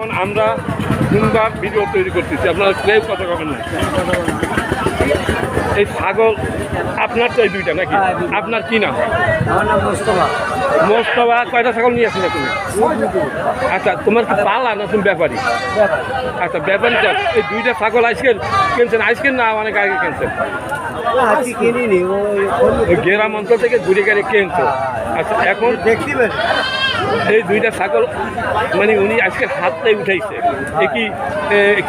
এখন আমরা সুন্দর ভিডিও তৈরি করতেছি, আপনারা কেউ কথা কবেন না। এই ছাগল আপনার তো এই দুইটা নাকি? আপনার কি নাম? আমার নাম মোস্তফা। মোস্তফা, কয়টা ছাগল নিয়ে আসলে তুমি? আচ্ছা, তোমার কি পালা না তুমি ব্যাপারী? আচ্ছা, ব্যাপারী। এই দুইটা ছাগল আজকে কিনছেন? আজকে না অনেক আগে কিনছেন? আজকে কিনিনি, ওই গ্রাম অঞ্চল থেকে ঘুরে গেলে কিনছো। আচ্ছা, এখন দেখতে পেলেন এই দুইটা ছাগল মানে উনি আজকে হাতটাই উঠাইছে। এ কি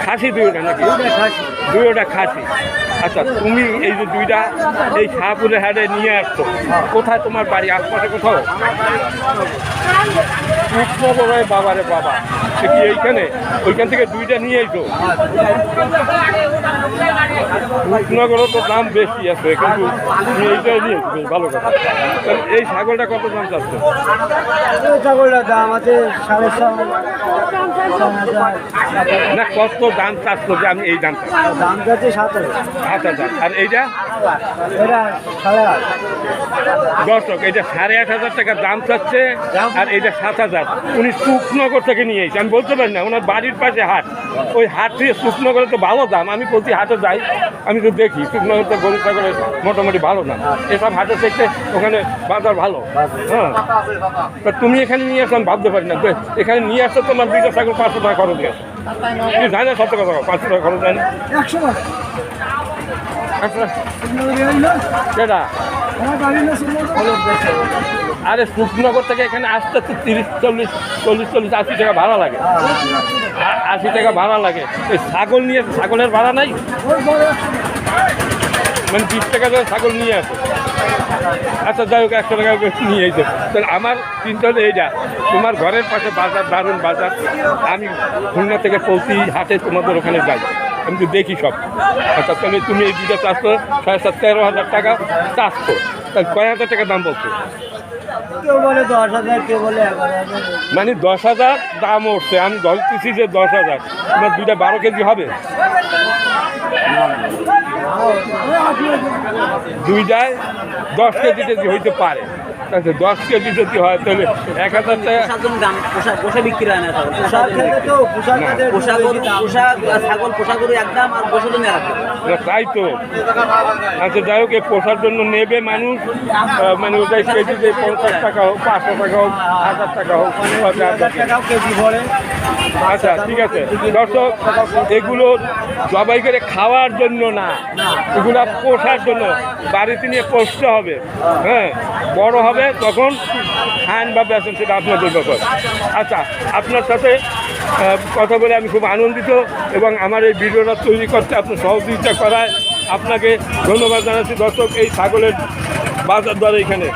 খাসি দুইটা নাকি? দুইটা খাসি। আচ্ছা, তুমি এই যে দুইটা এই শাহপুরের হাটে নিয়ে আসছো, কোথায় তোমার বাড়ি? আশপাশে কোথাও? কৃষ্ণগড়ে? বাবারে বাবা, সে কি এইখানে? ওইখান থেকে দুইটা নিয়ে আইছো? কৃষ্ণগড়ে তো দাম বেশি আছে, কিন্তু তুমি এইটাই নিয়ে আসছো, বেশ ভালো কথা। এই ছাগলটা কত দাম চাচ্ছ? ছাগলটার দাম আছে 7.5 না, কত দাম চাচ্ছ যে আমি এই দাম? দাম যাচ্ছে 7,000। 7,000। আর এইটা? এটা 8,500। দর্শক, এইটা 8,500 টাকা দাম চাচ্ছে, আর এইটা 7,000। উনি সুখনগর থেকে নিয়ে এসেছে। আমি বলতে পারি না, ওনার বাড়ির পাশে হাট, ওই হাট থেকে সুখনগরে তো ভালো দাম। আমি প্রতি হাটে যাই, আমি তো দেখি সুখনগর তো গরু ছাগলের মোটামুটি ভালো দাম। এসব হাটে থেকে ওখানে বাজার ভালো। হ্যাঁ, তা তুমি এখানে নিয়ে আসো, আমি ভাবতে পারি না। তো এখানে নিয়ে আসছো, তোমার দুইটা ছাগল 500 টাকা খরচ গেছে। তুমি জানি না, সত্য কথা, 500 টাকা খরচ জানি। 100 টাকা। সেটা আরে সুখনগর থেকে এখানে আসতে তো 30, 40, 80 টাকা ভাড়া লাগে। 80 টাকা ভাড়া লাগে। এই ছাগল নিয়ে, ছাগলের ভাড়া নাই, মানে 20 টাকা করে ছাগল নিয়ে আসে। আচ্ছা, যাই হোক, 100 টাকা করে নিয়ে এসে। তাহলে আমার চিন্তা হলো এইটা, তোমার ঘরের পাশে বাজার, দারুণ বাজার। আমি খুলনা থেকে প্রতি হাটে তোমাদের ওখানে যাই, আমি তো দেখি সব। আচ্ছা, তাহলে তুমি এই দুইটা চারশো 13,500 টাকা চারশো, তাহলে কয় হাজার টাকা দাম বলছো? কেউ বলে 10,000, কেউ বলে 11,000। মানে 10,000 দাম উঠছে। আমি ধরতেছি যে 10,000। তোমার দুইটা 12 কেজি হবে? দুইটায় 10 কেজি হইতে পারে। আচ্ছা, 10 কেজি যদি হয় তাহলে 1,000 টাকা। পোষা বিক্রি হয় না, ছাগল পোষা গরু একদম, আর বসে তো নেওয়া। তাই তো। আচ্ছা, যাই হোক, পোষার জন্য নেবে মানুষ, মানে ওটাই কেজিতে 50 টাকা হোক, 500 টাকা হোক, 1000 টাকা হোক, 1000 টাকাও কেজি পড়ে। আচ্ছা, ঠিক আছে দর্শক, এগুলো জবাই করে খাওয়ার জন্য না, এগুলো পোষার জন্য। বাড়িতে নিয়ে পোষতে হবে। হ্যাঁ, বড় হবে তখন খান বা বেচেন, সেটা আপনাদের ব্যাপার। আচ্ছা, আপনার সাথে কথা বলে আমি খুব আনন্দিত, এবং আমার এই ভিডিওটা তৈরি করতে আপনার সহযোগিতা করায় আপনাকে ধন্যবাদ জানাচ্ছি। দর্শক, এই ছাগলের বাজার দর এখানে